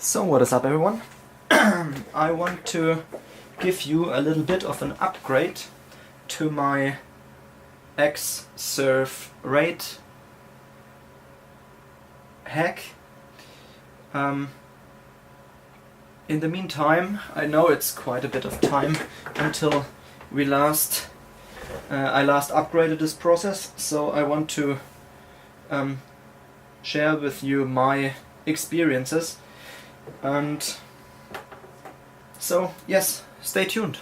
So what is up, everyone? I want to give you a little bit of an upgrade to my Xserve RAID hack. In the meantime, I know it's quite a bit of time until I last upgraded this process, so I want to share with you my experiences. And so, yes, stay tuned.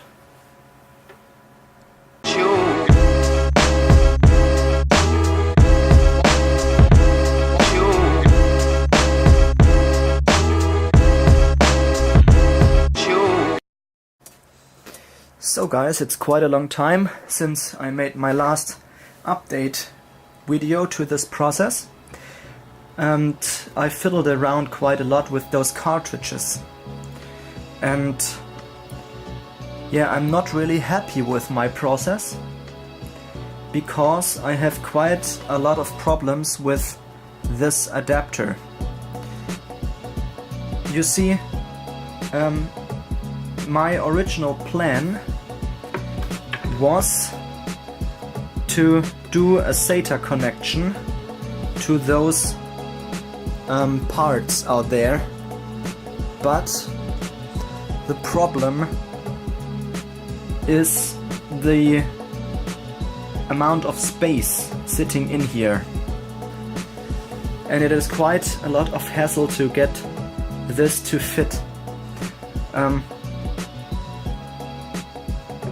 So guys, it's quite a long time since I made my last update video to this process. And I fiddled around quite a lot with those cartridges. And yeah, I'm not really happy with my process because I have quite a lot of problems with this adapter. You see, my original plan was to do a SATA connection to those parts out there, but the problem is the amount of space sitting in here, and it is quite a lot of hassle to get this to fit.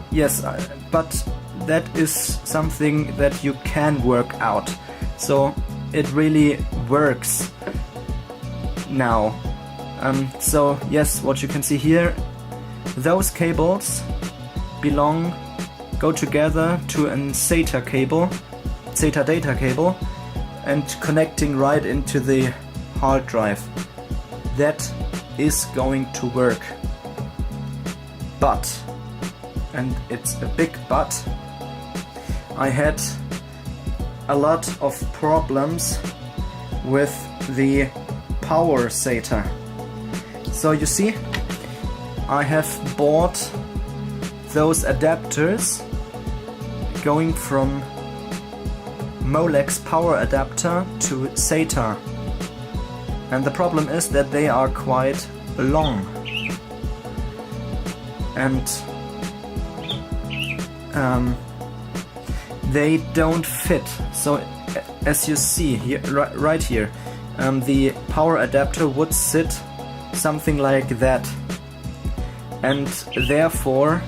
Yes, but that is something that you can work out, so it really works now. So yes, what you can see here, those cables go together to a SATA data cable, and connecting right into the hard drive. That is going to work, but, and it's a big but, I had a lot of problems with the power SATA. So you see, I have bought those adapters going from Molex power adapter to SATA, and the problem is that they are quite long, and they don't fit. So as you see here, right here, the power adapter would sit something like that, and therefore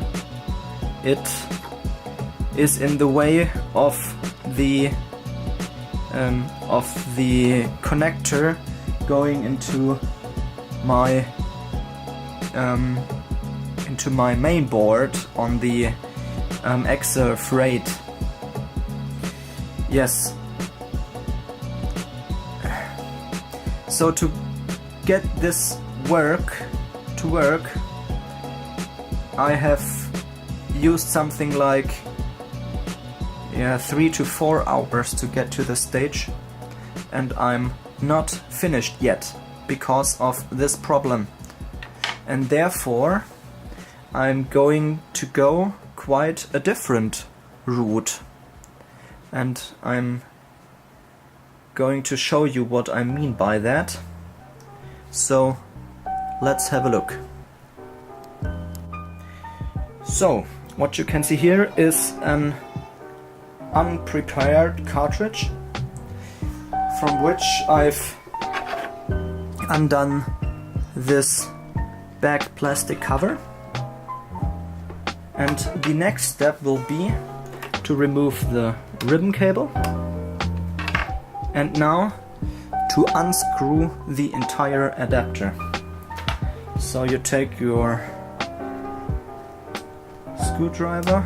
it is in the way of the connector going into my main board on the Xserve RAID. Yes. So to get this to work, I have used something like 3 to 4 hours to get to the stage, and I'm not finished yet because of this problem, and therefore I'm going to go quite a different route, and I'm going to show you what I mean by that. So let's have a look. So what you can see here is an unprepared cartridge from which I've undone this back plastic cover, and the next step will be to remove the ribbon cable, and now to unscrew the entire adapter. So you take your screwdriver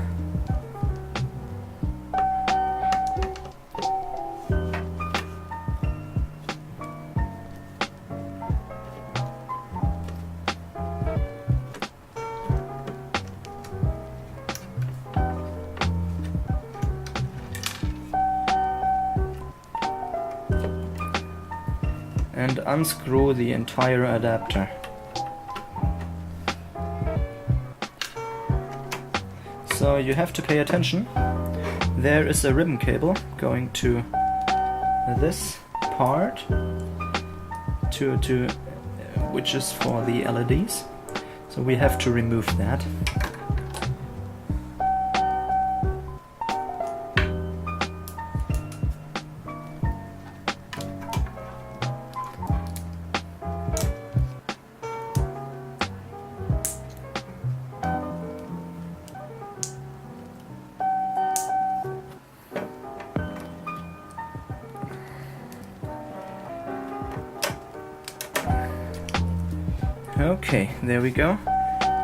and unscrew the entire adapter. So you have to pay attention. There is a ribbon cable going to this part, which is for the LEDs. So we have to remove that. Okay, there we go.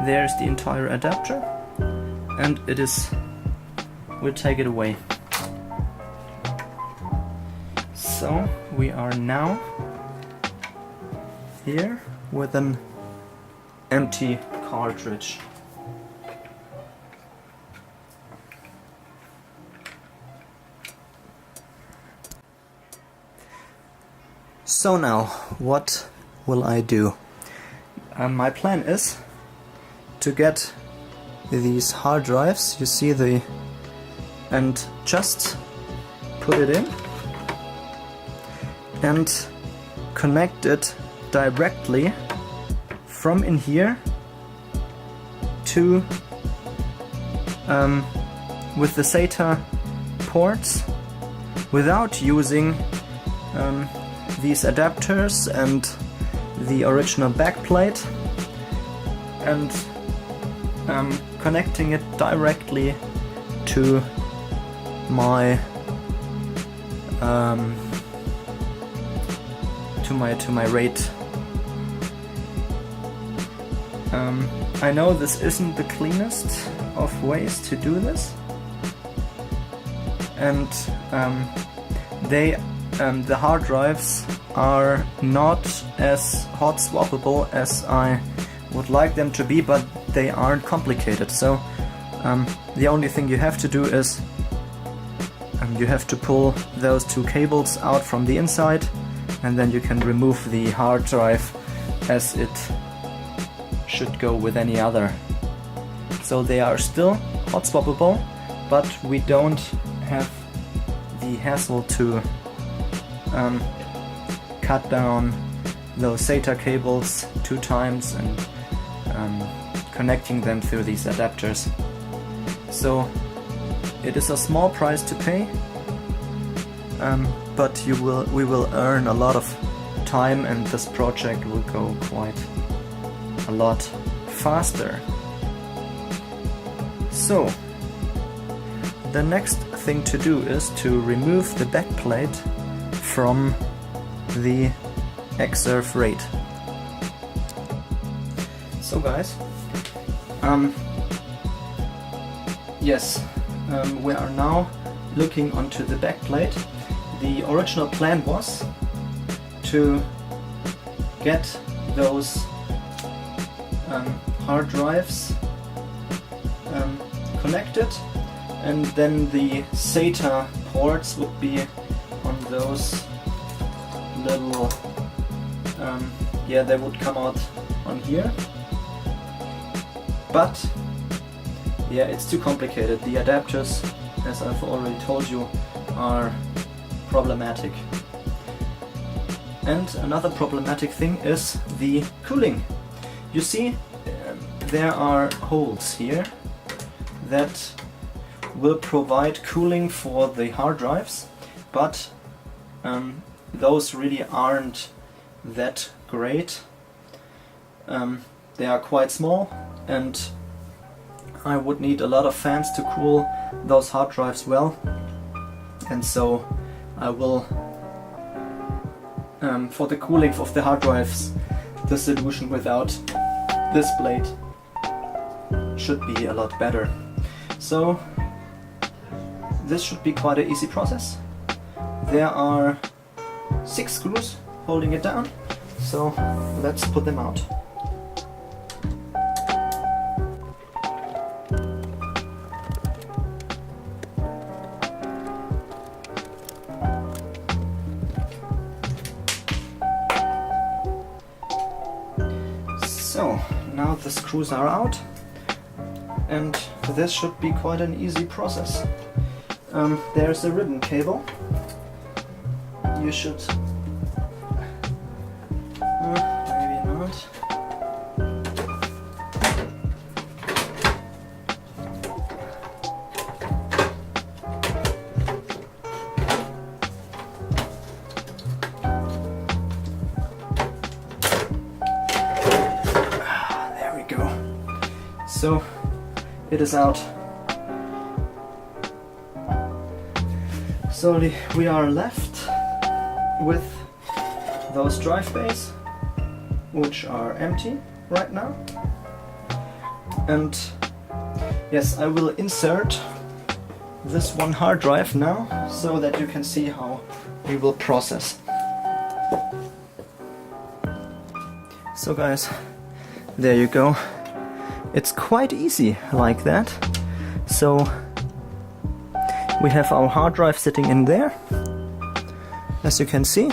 There's the entire adapter, and we'll take it away. So we are now here with an empty cartridge. So now, what will I do? My plan is to get these hard drives, you see and just put it in and connect it directly from in here to with the SATA ports without using these adapters and the original backplate, and connecting it directly to my RAID. I know this isn't the cleanest of ways to do this, and the hard drives are not as hot swappable as I would like them to be, but they aren't complicated. So the only thing you have to do is you have to pull those two cables out from the inside, and then you can remove the hard drive as it should go with any other. So they are still hot swappable, but we don't have the hassle to cut down those SATA cables 2 times and connecting them through these adapters. So it is a small price to pay, but we will earn a lot of time, and this project will go quite a lot faster. So the next thing to do is to remove the backplate from the Xserve RAID. So guys, yes, we are now looking onto the backplate. The original plan was to get those hard drives connected, and then the SATA ports would be on those little they would come out on here, but yeah, it's too complicated. The adapters, as I've already told you, are problematic. And another problematic thing is the cooling. You see, there are holes here that will provide cooling for the hard drives, but those really aren't that great. They are quite small, and I would need a lot of fans to cool those hard drives well, and so I will, for the cooling of the hard drives, the solution without this blade should be a lot better. So this should be quite an easy process. There are 6 screws holding it down, so let's put them out. So now the screws are out, and this should be quite an easy process. There's a ribbon cable. You should maybe not. There we go. So it is out. So we are left with those drive bays, which are empty right now. And yes, I will insert this one hard drive now so that you can see how we will process. So guys, there you go. It's quite easy like that. So we have our hard drive sitting in there. As you can see,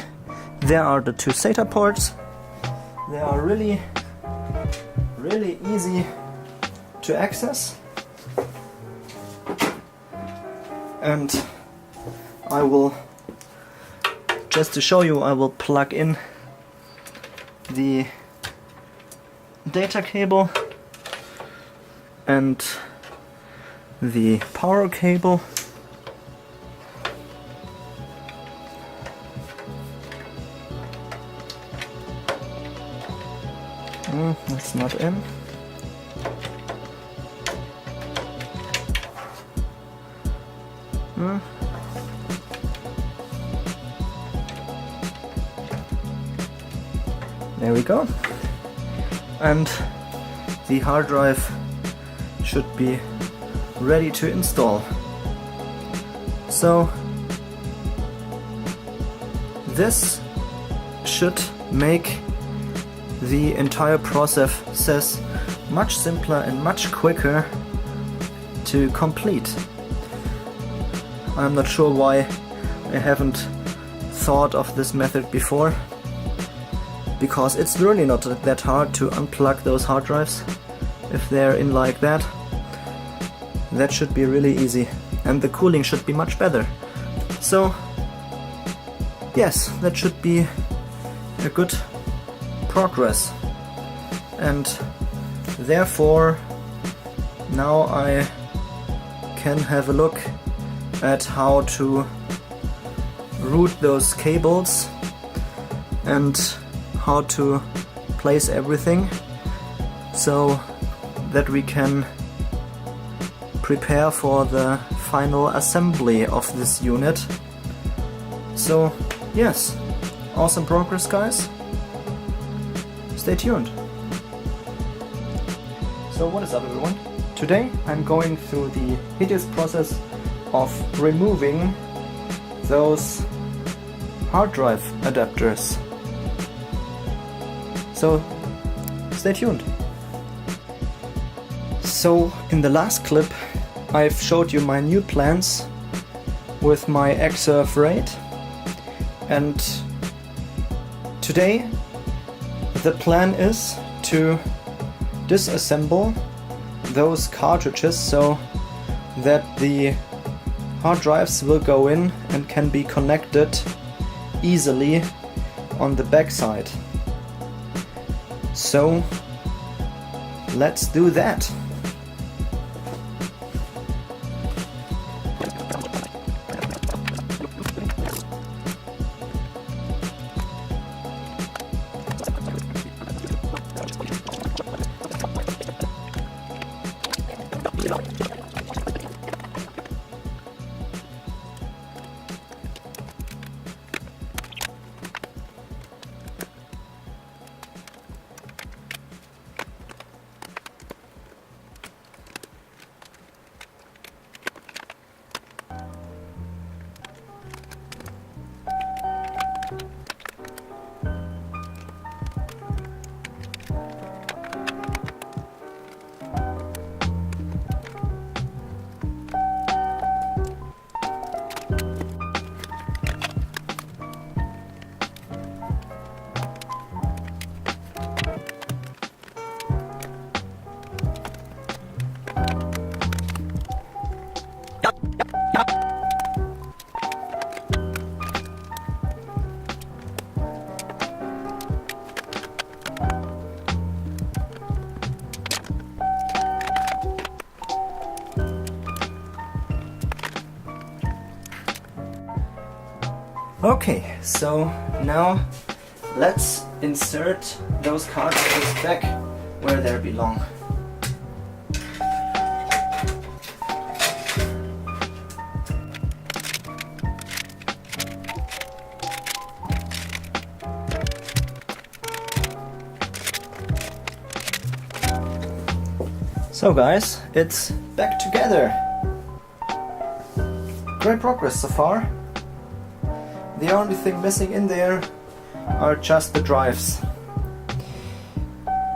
there are the two SATA ports. They are really easy to access. And I will, just to show you, I will plug in the data cable and the power cable. That's not in. There we go. And the hard drive should be ready to install. So this should make the entire process much simpler and much quicker to complete. I'm not sure why I haven't thought of this method before, because it's really not that hard to unplug those hard drives if they're in like that. That should be really easy, and the cooling should be much better. So yes, that should be a good progress, and therefore now I can have a look at how to route those cables and how to place everything so that we can prepare for the final assembly of this unit. So yes, awesome progress, guys. Stay tuned. So what is up, everyone? Today I'm going through the hideous process of removing those hard drive adapters. So stay tuned. So in the last clip I've showed you my new plans with my Xserve RAID, and today the plan is to disassemble those cartridges so that the hard drives will go in and can be connected easily on the back side. So let's do that. Okay, so now let's insert those cartridges back where they belong. So guys, it's back together. Great progress so far. The only thing missing in there are just the drives.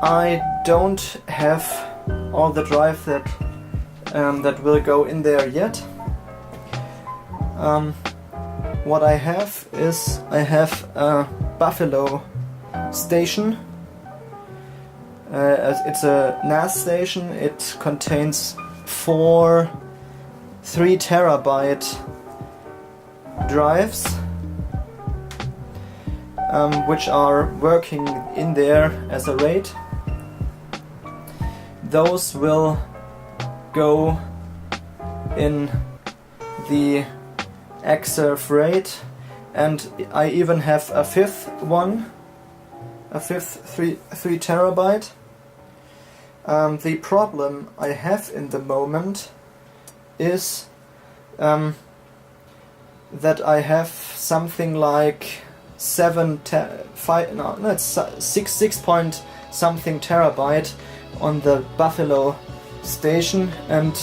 I don't have all the drive that will go in there yet. What I have is a Buffalo station. It's a NAS station. It contains 4 3 terabyte drives, which are working in there as a RAID. Those will go in the Xserve RAID, and I even have a fifth one, a fifth 3 terabyte. The problem I have in the moment is that I have something like 6 point something terabyte on the Buffalo station, and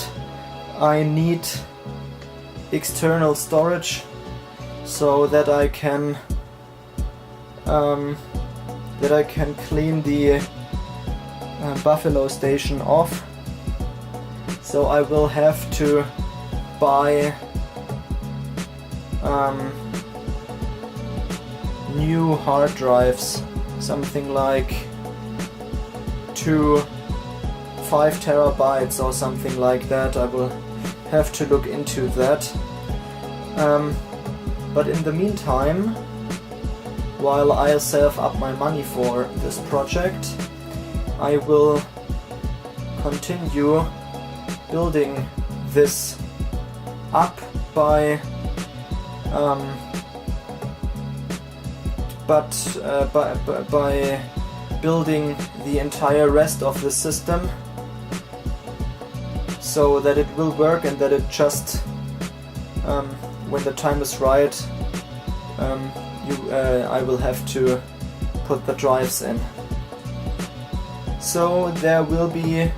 I need external storage so that I can clean the Buffalo station off. So I will have to buy new hard drives, something like 5 terabytes or something like that. I will have to look into that. But in the meantime, while I save up my money for this project, I will continue building this up by building the entire rest of the system so that it will work, and that it just when the time is right, I will have to put the drives in. So there will be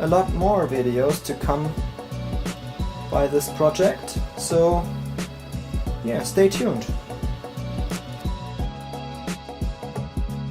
a lot more videos to come by this project, so yeah, stay tuned.